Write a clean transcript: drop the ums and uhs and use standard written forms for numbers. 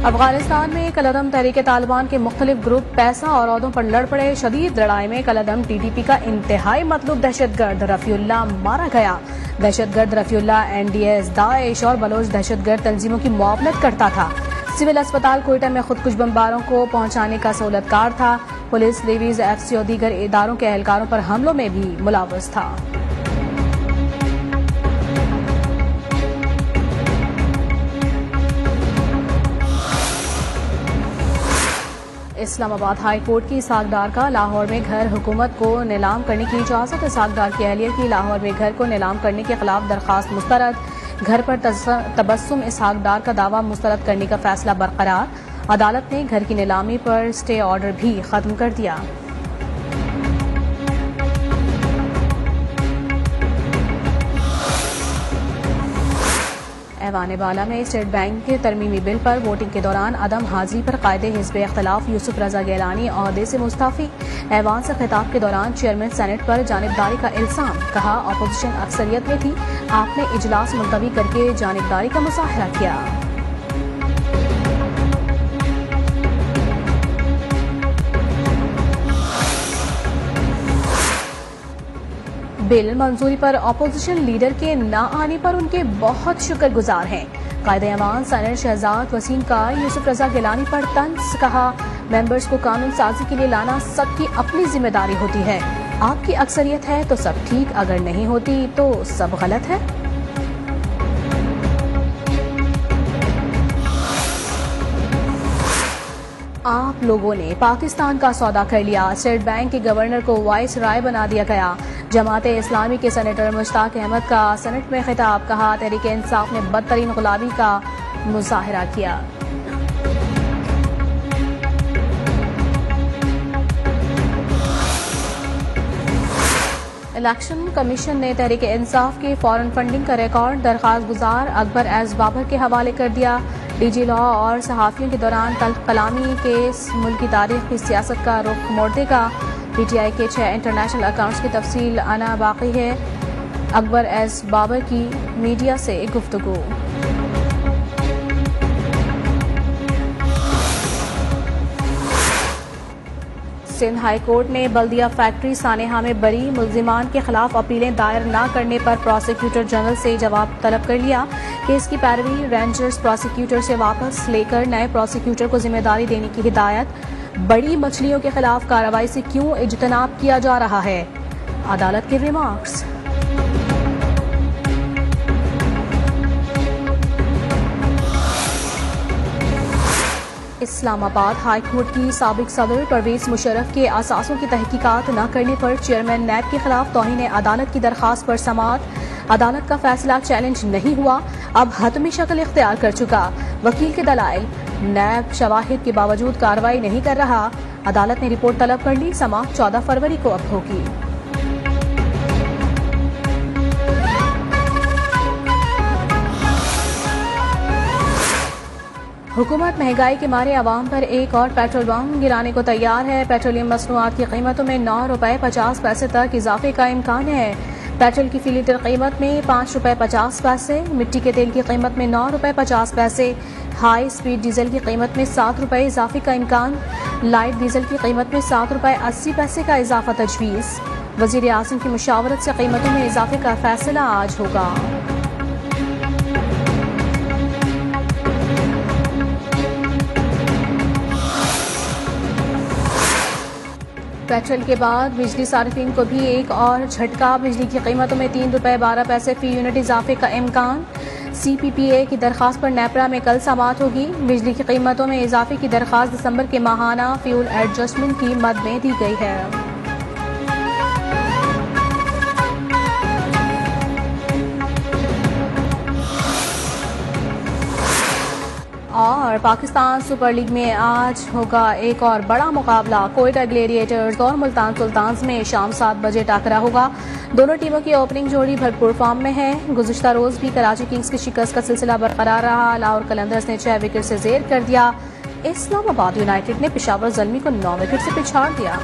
अफगानिस्तान में कलअदम तहरीक तालिबान के मुख्तलिफ ग्रुप पैसा और ओहदों पर लड़ पड़े। शदीद लड़ाई में कलअदम टीटीपी का इंतहाई मतलूब दहशतगर्द रफीउल्लाह मारा गया। दहशतगर्द रफीउल्लाह एनडीएस, दाइश और बलोच दहशतगर्द तंजीमों की मुआवनत करता था। सिविल अस्पताल कोयटा में खुदकुश बमबारों को पहुंचाने का सहूलतकार था। पुलिस, नेवीज, एफसी और दीगर इदारों के एहलकारों पर हमलों में भी मुलव्वस था। इस्लामाबाद हाई कोर्ट की इसहाक डार का लाहौर में घर हुकूमत को नीलाम करने की इजाजत। इसहाक डार की अहलिया की लाहौर में घर को नीलाम करने के खिलाफ दरखास्त मुस्तरद। घर पर तबस्सुम इसहाक डार का दावा मुस्तरद करने का फैसला बरकरार। अदालत ने घर की नीलामी पर स्टे ऑर्डर भी खत्म कर दिया। ऐवान बाला में स्टेट बैंक के तरमीमी बिल पर वोटिंग के दौरान अदम हाजिरी पर कायदे हिज़्ब इख्तिलाफ यूसुफ रजा गिलानी ओहदे से मुस्तफी। ऐवान से खिताब के दौरान चेयरमैन सेनेट पर जानिबदारी का इल्जाम। कहा, अपोजिशन अक्सरियत में थी, आपने इजलास मुलतवी करके जानिबदारी का मुजाहरा किया। बिल मंजूरी पर अपोजिशन लीडर के न आने पर उनके बहुत शुक्रगुजार हैं। कायदे-ए-अमान सैनेटर शहजाद वसीम का यूसुफ रजा गिलानी पर तंज। कहा, मेंबर्स को कानून साजी के लिए लाना सबकी अपनी जिम्मेदारी होती है। आपकी अक्सरियत है तो सब ठीक, अगर नहीं होती तो सब गलत है। आप लोगों ने पाकिस्तान का सौदा कर लिया। स्टेट बैंक के गवर्नर को वाइस राय बना दिया गया। जमाते इस्लामी के सेनेटर मुश्ताक अहमद का सेनेट में खिताब। कहा, तहरीक इंसाफ ने बदतरीन गुलामी का मुजाहरा किया। इलेक्शन कमीशन ने तहरीक इंसाफ के फॉरेन फंडिंग का रिकॉर्ड दरखास्त गुजार अकबर एस बाबर के हवाले कर दिया। डीजी लॉ और सहाफियों के दौरान तल्ख कलामी केस मुल्क की तारीख की सियासत का रुख मोड़ देगा। पीटीआई के 6 इंटरनेशनल अकाउंट्स की तफसील आना बाकी है। अकबर एस बाबर की मीडिया से गुफ्तगू। सिंध हाई कोर्ट ने बल्दिया फैक्ट्री सानेहा में बरी मुल्जिमान के खिलाफ अपीलें दायर न करने पर प्रोसिक्यूटर जनरल से जवाब तलब कर लिया। केस की पैरवी रेंजर्स प्रोसिक्यूटर से वापस लेकर नए प्रोसिक्यूटर को जिम्मेदारी देने की हिदायत। बड़ी मछलियों के खिलाफ कार्रवाई से क्यों इज्तनाब किया जा रहा है, अदालत के रिमार्क्स। इस्लामाबाद हाई कोर्ट की साबिक सदर परवेज मुशर्रफ के असासों की तहकीकात न करने पर चेयरमैन नैब के खिलाफ तौहीन अदालत की दरखास्त पर समाअत। अदालत का फैसला चैलेंज नहीं हुआ, अब हतमी शक्ल इख्तियार कर चुका। वकील के दलाइल, नैब शवाहिद के बावजूद कार्रवाई नहीं कर रहा। अदालत ने रिपोर्ट तलब कर ली। समाअत 14 फरवरी को अब होगी। हुकूमत महंगाई के मारे आवाम पर एक और पेट्रोल बम गिराने को तैयार है। पेट्रोलियम मसनूआत की कीमतों में 9 रुपए 50 पैसे तक इजाफे का इम्कान है। पेट्रोल की फी लीटर कीमत में 5 रुपए 50 पैसे, मिट्टी के तेल की कीमत में 9 रुपए 50 पैसे, हाई स्पीड डीजल की कीमत में 7 रुपए इजाफे का इम्कान, लाइट डीजल की कीमत में 7 रुपए 80 पैसे का इजाफा तजवीज़। वज़ीर आज़म की मुशावरत से कीमतों में इजाफे का फैसला आज होगा। पेट्रोल के बाद बिजली सार्फिन को भी एक और झटका। बिजली की कीमतों में 3 रुपए 12 पैसे फी यूनिट इजाफे का इम्कान। CPPA की दरखास्त पर नेपरा में कल समाअत होगी। बिजली की कीमतों में इजाफे की दरखास्त दिसंबर के माहाना फ्यूल एडजस्टमेंट की मद में दी गई है। और पाकिस्तान सुपर लीग में आज होगा एक और बड़ा मुकाबला। कोयटा ग्लेडिएटर्स और मुल्तान सुल्तान्स में शाम 7 बजे टाकरा होगा। दोनों टीमों की ओपनिंग जोड़ी भरपूर फॉर्म में है। गुज़िश्ता रोज भी कराची किंग्स की शिकस्त का सिलसिला बरकरार रहा। लाहौर कलंदर्स ने 6 विकेट से जेर कर दिया। इस्लामाबाद यूनाइटेड ने पेशावर ज़ल्मी को 9 विकेट से पिछाड़ दिया।